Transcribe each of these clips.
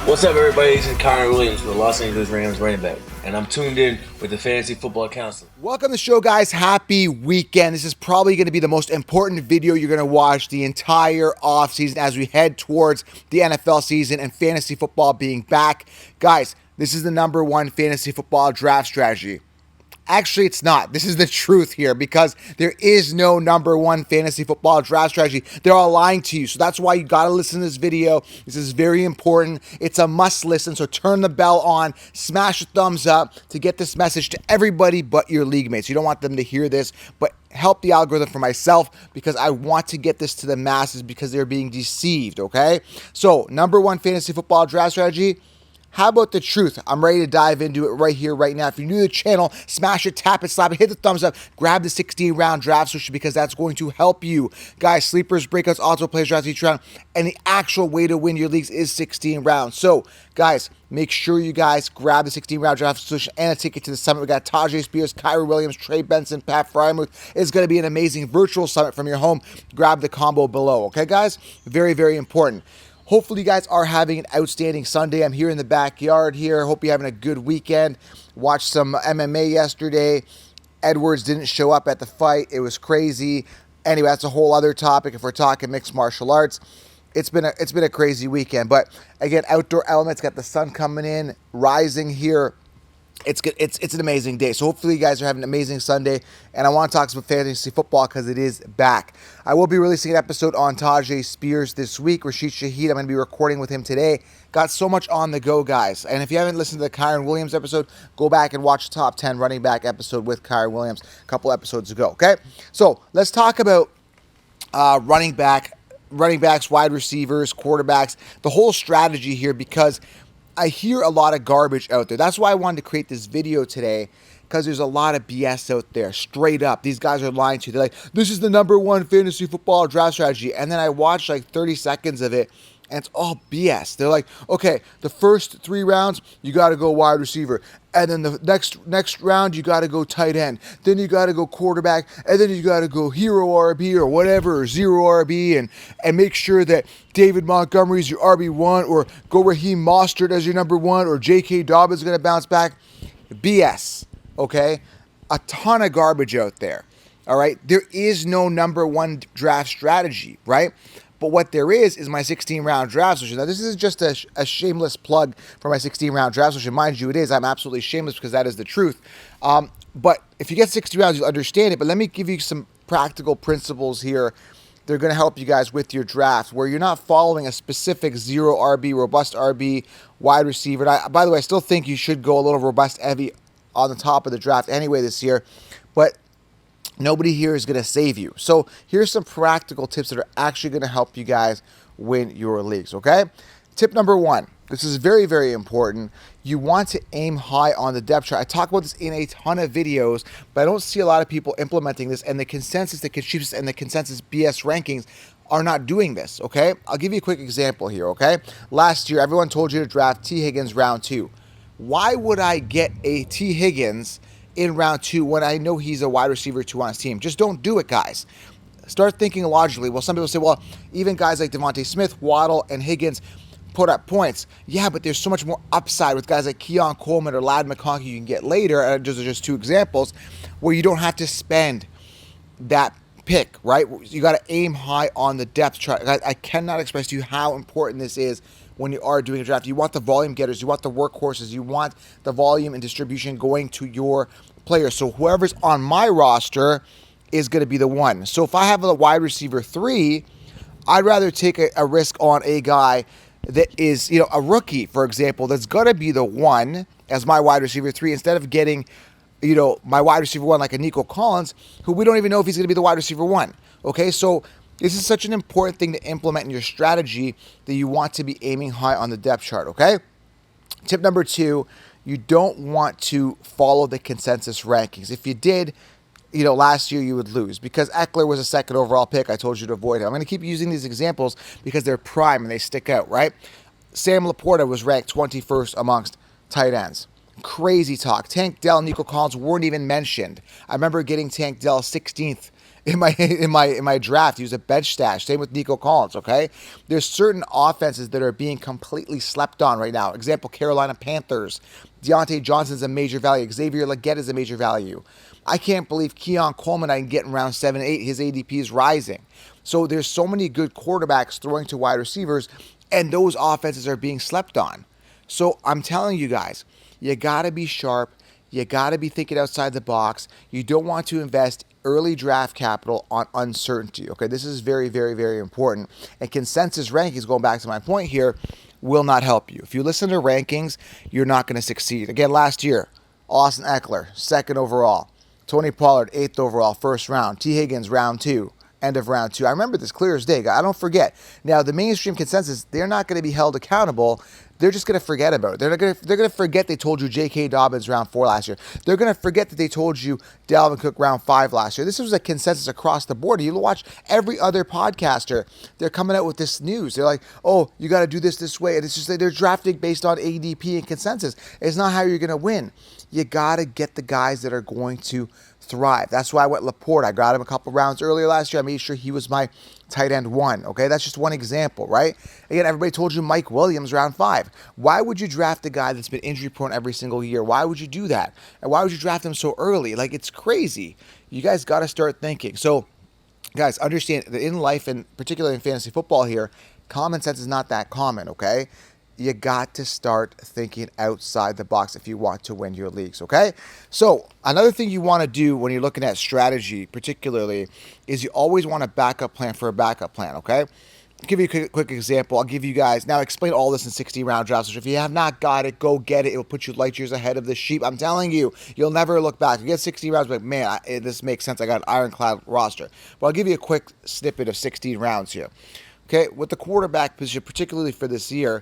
What's up, everybody? This is Connor Williams with the Los Angeles Rams running back, and I'm tuned in with the Fantasy Football Council. Welcome to the show, guys. Happy weekend. This is probably going to be the most important video you're going to watch the entire offseason as we head towards the NFL season and fantasy football being back. Guys, this is the number one fantasy football draft strategy. Actually, it's not. This is the truth here because there is no number one fantasy football draft strategy. They're all lying to you. So that's why you got to listen to this video. This is very important. It's a must listen. So turn the bell on, smash the thumbs up to get this message to everybody but your league mates. You don't want them to hear this, but help the algorithm for myself because I want to get this to the masses because they're being deceived, okay? So number one fantasy football draft strategy. How about the truth? I'm ready to dive into it right here, right now. If you're new to the channel, smash it, tap it, slap it, hit the thumbs up, grab the 16-round draft solution because that's going to help you. Guys, sleepers, breakouts, auto plays, drafts each round, and the actual way to win your leagues is 16 rounds. So, guys, make sure you guys grab the 16-round draft solution and a ticket to the summit. We got Tajay Spears, Kyrie Williams, Trey Benson, Pat Frymuth. It's going to be an amazing virtual summit from your home. Grab the combo below, okay, guys? Very, very important. Hopefully you guys are having an outstanding Sunday. I'm here in the backyard here. Hope you're having a good weekend. Watched some MMA yesterday. Edwards didn't show up at the fight. It was crazy. Anyway, that's a whole other topic if we're talking mixed martial arts. It's been a crazy weekend. But again, outdoor elements, got the sun coming in, rising here. It's good. It's an amazing day. So hopefully you guys are having an amazing Sunday. And I want to talk some fantasy football because it is back. I will be releasing an episode on Tajay Spears this week. Rashid Shaheed, I'm going to be recording with him today. Got so much on the go, guys. And if you haven't listened to the Kyron Williams episode, go back and watch the top 10 running back episode with Kyron Williams a couple episodes ago. Okay? So let's talk about running backs, wide receivers, quarterbacks, the whole strategy here because I hear a lot of garbage out there. That's why I wanted to create this video today because there's a lot of BS out there. Straight up. These guys are lying to you. They're like, this is the number one fantasy football draft strategy. And then I watch like 30 seconds of it and it's all BS. They're like, okay, the first 3 rounds, you got to go wide receiver. And then the next round, you got to go tight end. Then you got to go quarterback. And then you got to go hero RB or whatever, or zero RB. And make sure that David Montgomery's your RB1 or go Raheem Mostert as your number 1 or J.K. Dobbins is going to bounce back. BS, okay? A ton of garbage out there, all right? There is no number one draft strategy, right? But what there is my 16-round draft solution. Now, this is just a shameless plug for my 16-round draft solution. Mind you, it is. I'm absolutely shameless because that is the truth. But if you get 60 rounds, you'll understand it. But let me give you some practical principles here. They're going to help you guys with your draft where you're not following a specific zero RB, robust RB, wide receiver. And by the way, I still think you should go a little robust heavy on the top of the draft anyway this year. But nobody here is going to save you. So here's some practical tips that are actually going to help you guys win your leagues, okay? Tip number 1. This is very, very important. You want to aim high on the depth chart. I talk about this in a ton of videos, but I don't see a lot of people implementing this, and the consensus, the Consensus, and the consensus BS rankings are not doing this, okay? I'll give you a quick example here, okay? Last year, everyone told you to draft T. Higgins round 2. Why would I get a T. Higgins in round 2 when I know he's a wide receiver 2 on his team? Just don't do it, guys. Start thinking logically. Well, some people say, well, even guys like Devontae Smith, Waddle, and Higgins put up points. Yeah, but there's so much more upside with guys like Keon Coleman or Ladd McConkey you can get later. Those are just 2 examples where you don't have to spend that pick, right? You got to aim high on the depth chart. I cannot express to you how important this is when you are doing a draft. You want the volume getters, you want the workhorses, you want the volume and distribution going to your players. So whoever's on my roster is going to be the one. So if I have a wide receiver 3, I'd rather take a risk on a guy that is, a rookie, for example, that's going to be the 1 as my wide receiver 3 instead of getting, my wide receiver 1 like a Nico Collins, who we don't even know if he's going to be the wide receiver 1. Okay, so this is such an important thing to implement in your strategy that you want to be aiming high on the depth chart, okay? Tip number 2, you don't want to follow the consensus rankings. If you did, last year you would lose because Eckler was a 2nd overall pick. I told you to avoid him. I'm going to keep using these examples because they're prime and they stick out, right? Sam Laporta was ranked 21st amongst tight ends. Crazy talk. Tank Dell and Nico Collins weren't even mentioned. I remember getting Tank Dell 16th in my draft. He was a bench stash. Same with Nico Collins. Okay, there's certain offenses that are being completely slept on right now. Example: Carolina Panthers. Deontay Johnson's a major value. Xavier Legette is a major value. I can't believe Keon Coleman I can get in round 7, 8. His ADP is rising. So there's so many good quarterbacks throwing to wide receivers, and those offenses are being slept on. So I'm telling you guys, you got to be sharp. You got to be thinking outside the box. You don't want to invest early draft capital on uncertainty. Okay, this is very, very, very important. And consensus rankings, going back to my point here, will not help you. If you listen to rankings, you're not going to succeed. Again, last year, Austin Eckler, 2nd overall. Tony Pollard, 8th overall, 1st round. T. Higgins, round 2. End of round 2. I remember this clear as day. I don't forget. Now, the mainstream consensus, they're not going to be held accountable. They're just going to forget about it. They're going to forget they told you J.K. Dobbins round 4 last year. They're going to forget that they told you Dalvin Cook round 5 last year. This was a consensus across the board. You watch every other podcaster. They're coming out with this news. They're like, oh, you got to do this way. And it's just that they're drafting based on ADP and consensus. It's not how you're going to win. You got to get the guys that are going to thrive. That's why I went Laporte. I got him a couple rounds earlier last year. I made sure he was my tight end 1. Okay, that's just one example, right? Again, everybody told you Mike Williams round 5. Why would you draft a guy that's been injury prone every single year? Why would you do that? And why would you draft him so early? Like, it's crazy. You guys got to start thinking. So, guys, understand that in life, and particularly in fantasy football here, common sense is not that common, okay? You got to start thinking outside the box if you want to win your leagues, okay? So another thing you want to do when you're looking at strategy particularly is you always want a backup plan for a backup plan, okay? I'll give you a quick example. I'll give you guys, now explain all this in 60-round drafts. So if you have not got it, go get it. It will put you light years ahead of the sheep. I'm telling you, you'll never look back. You get 60 rounds, but man, this makes sense. I got an ironclad roster. But I'll give you a quick snippet of 16 rounds here. Okay, with the quarterback position, particularly for this year,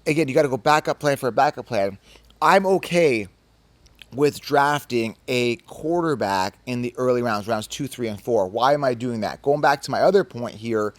again, you got to go backup plan for a backup plan. I'm okay with drafting a quarterback in the early rounds 2, 3, and 4. Why am I doing that? Going back to my other point here,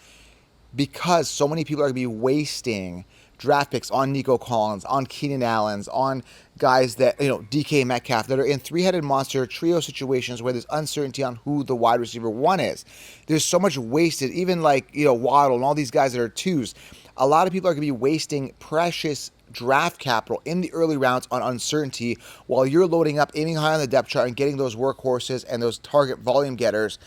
because so many people are going to be wasting draft picks on Nico Collins, on Keenan Allen's, on guys that, DK Metcalf, that are in three-headed monster trio situations where there's uncertainty on who the wide receiver 1 is. There's so much wasted, even like, Waddle and all these guys that are 2s. A lot of people are going to be wasting precious draft capital in the early rounds on uncertainty while you're loading up, aiming high on the depth chart, and getting those workhorses and those target volume getters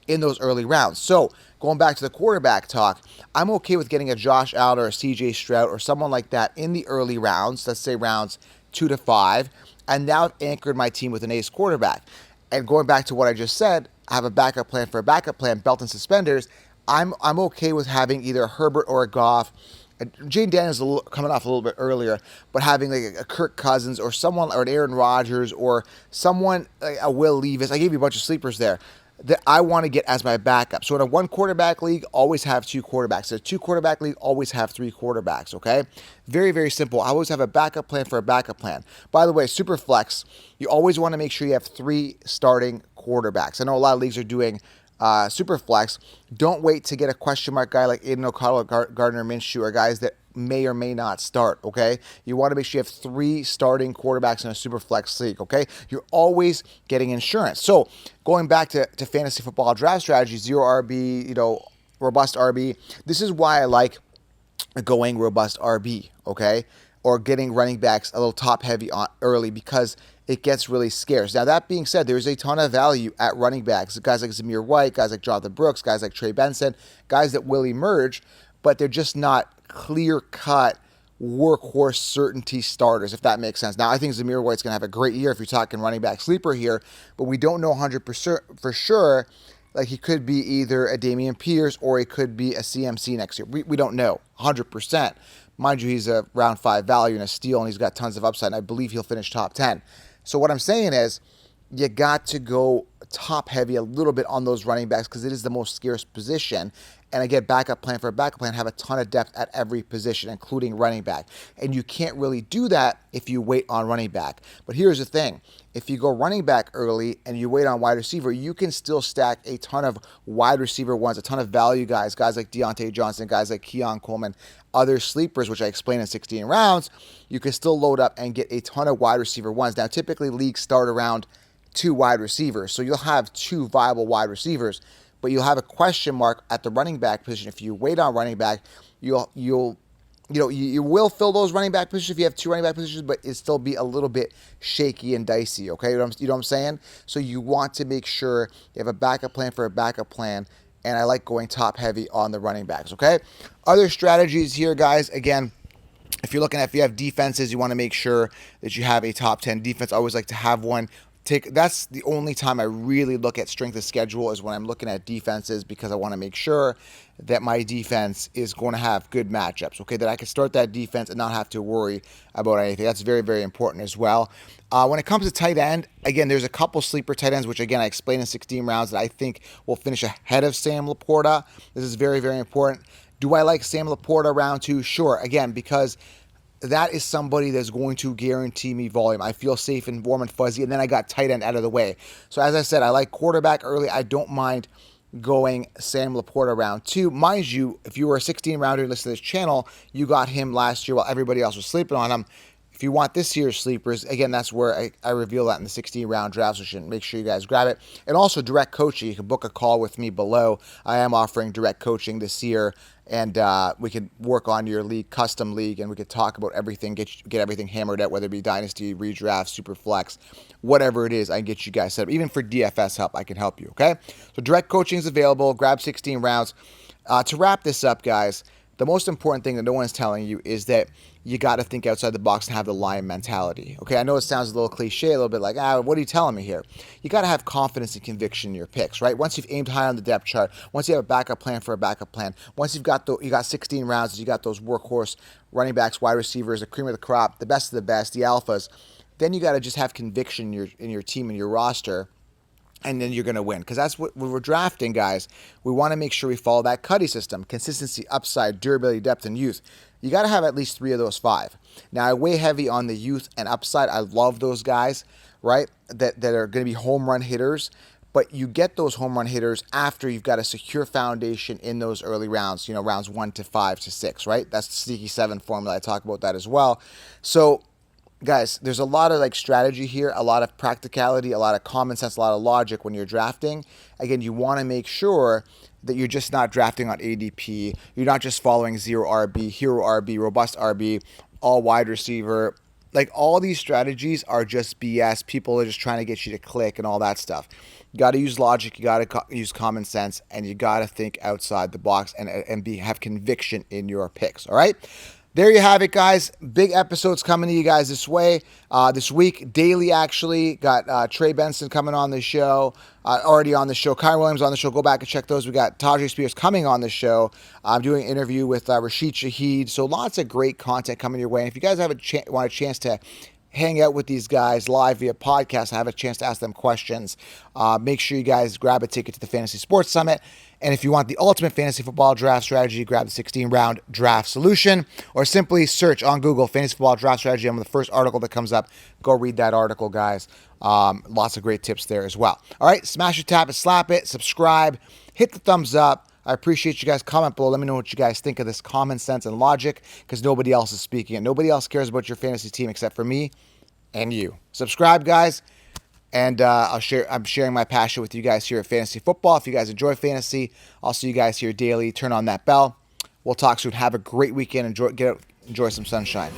in those early rounds. So going back to the quarterback talk, I'm okay with getting a Josh Allen or a CJ Stroud or someone like that in the early rounds, let's say rounds 2 to 5, and now I've anchored my team with an ace quarterback. And going back to what I just said, I have a backup plan for a backup plan, belt and suspenders. I'm okay with having either a Herbert or a Goff. Jane Daniels coming off a little bit earlier, but having like a Kirk Cousins or someone, or an Aaron Rodgers or someone, like a Will Levis. I gave you a bunch of sleepers there that I want to get as my backup. So in a 1 quarterback league, always have 2 quarterbacks. In a 2 quarterback league, always have 3 quarterbacks, okay? Very, very simple. I always have a backup plan for a backup plan. By the way, super flex, you always want to make sure you have 3 starting quarterbacks. I know a lot of leagues are doing super flex. Don't wait to get a question mark guy like Aiden O'Connell or Gardner Minshew, or guys that may or may not start, okay? You want to make sure you have 3 starting quarterbacks in a super flex league, okay? You're always getting insurance. So going back to fantasy football draft strategy, 0 RB, robust RB. This is why I like going robust RB, okay? Or getting running backs a little top heavy on early, because it gets really scarce. Now, that being said, there's a ton of value at running backs. Guys like Zamir White, guys like Jonathan Brooks, guys like Trey Benson, guys that will emerge, but they're just not clear-cut workhorse certainty starters, if that makes sense. Now, I think Zamir White's going to have a great year if you're talking running back sleeper here, but we don't know 100% for sure. Like, he could be either a Dameon Pierce or he could be a CMC next year. We don't know 100%. Mind you, he's a round 5 value and a steal, and he's got tons of upside, and I believe he'll finish top 10. So what I'm saying is, you got to go top heavy a little bit on those running backs because it is the most scarce position. And again, backup plan for a backup plan, have a ton of depth at every position, including running back. And you can't really do that if you wait on running back. But here's the thing. If you go running back early and you wait on wide receiver, you can still stack a ton of wide receiver ones, a ton of value guys like Deontay Johnson, guys like Keon Coleman, other sleepers, which I explained in 16 rounds. You can still load up and get a ton of wide receiver ones. Now, typically leagues start around 2 wide receivers, so you'll have 2 viable wide receivers. but you'll have a question mark at the running back position. If you wait on running back, you will fill those running back positions if you have 2 running back positions, but it'll still be a little bit shaky and dicey, okay? You know what I'm saying? So you want to make sure you have a backup plan for a backup plan, and I like going top heavy on the running backs, okay? Other strategies here, guys, again, if you have defenses, you want to make sure that you have a top 10 defense. I always like to have one. That's the only time I really look at strength of schedule is when I'm looking at defenses, because I want to make sure that my defense is going to have good matchups, okay, that I can start that defense and not have to worry about anything. That's very, very important as well. When it comes to tight end, again, there's a couple sleeper tight ends, which, again, I explained in 16 rounds that I think will finish ahead of Sam Laporta. This is very, very important. Do I like Sam Laporta round 2? Sure, again, because that is somebody that's going to guarantee me volume. I feel safe and warm and fuzzy, and then I got tight end out of the way. So as I said, I like quarterback early. I don't mind going Sam Laporta round 2. Mind you, if you were a 16-rounder listening to this channel, you got him last year while everybody else was sleeping on him. If you want this year's sleepers, again, that's where I reveal that in the 16-round draft session. Make sure you guys grab it. And also direct coaching. You can book a call with me below. I am offering direct coaching this year, and we could work on your league, custom league, and we could talk about everything, get everything hammered out, whether it be dynasty, redraft, super flex, whatever it is. I can get you guys set up. Even for DFS help, I can help you, okay? So direct coaching is available. Grab 16 rounds. To wrap this up, guys, the most important thing that no one's telling you is that you got to think outside the box and have the lion mentality. Okay, I know it sounds a little cliche, a little bit like, what are you telling me here? You got to have confidence and conviction in your picks, right? Once you've aimed high on the depth chart, once you have a backup plan for a backup plan, once you got 16 rounds, you got those workhorse running backs, wide receivers, the cream of the crop, the best of the best, the alphas, then you got to just have conviction in your team and your roster, and then you're going to win. Because that's what when we're drafting, guys. We want to make sure we follow that Cuddy system: consistency, upside, durability, depth, and youth. You got to have at least 3 of those 5. Now, I weigh heavy on the youth and upside. I love those guys, right, that are going to be home run hitters. But you get those home run hitters after you've got a secure foundation in those early rounds, rounds 1 to 5 to 6, right? That's the sneaky 7 formula. I talk about that as well. So, guys, there's a lot of strategy here, a lot of practicality, a lot of common sense, a lot of logic when you're drafting. Again, you want to make sure that you're just not drafting on ADP. You're not just following 0 RB, hero RB, robust RB, all wide receiver. All these strategies are just BS. People are just trying to get you to click and all that stuff. You got to use logic. You got to use common sense, and you got to think outside the box and have conviction in your picks. All right. There you have it, guys. Big episodes coming to you guys this week. Daily, actually. Got Trey Benson coming on the show. Already on the show. Kyron Williams on the show. Go back and check those. We got Tajay Spears coming on the show. I'm doing an interview with Rashid Shaheed. So lots of great content coming your way. And if you guys have want a chance to hang out with these guys live via podcast, I have a chance to ask them questions. Make sure you guys grab a ticket to the Fantasy Sports Summit. And if you want the ultimate fantasy football draft strategy, grab the 16-round draft solution, or simply search on Google Fantasy Football Draft Strategy. I'm the first article that comes up. Go read that article, guys. Lots of great tips there as well. All right, smash it, tap it, slap it, subscribe, hit the thumbs up. I appreciate you guys. Comment below. Let me know what you guys think of this common sense and logic, because nobody else is speaking it. Nobody else cares about your fantasy team except for me and you. Subscribe, guys. And I'm sharing my passion with you guys here at Fantasy Football. If you guys enjoy fantasy, I'll see you guys here daily. Turn on that bell. We'll talk soon. Have a great weekend. Enjoy some sunshine.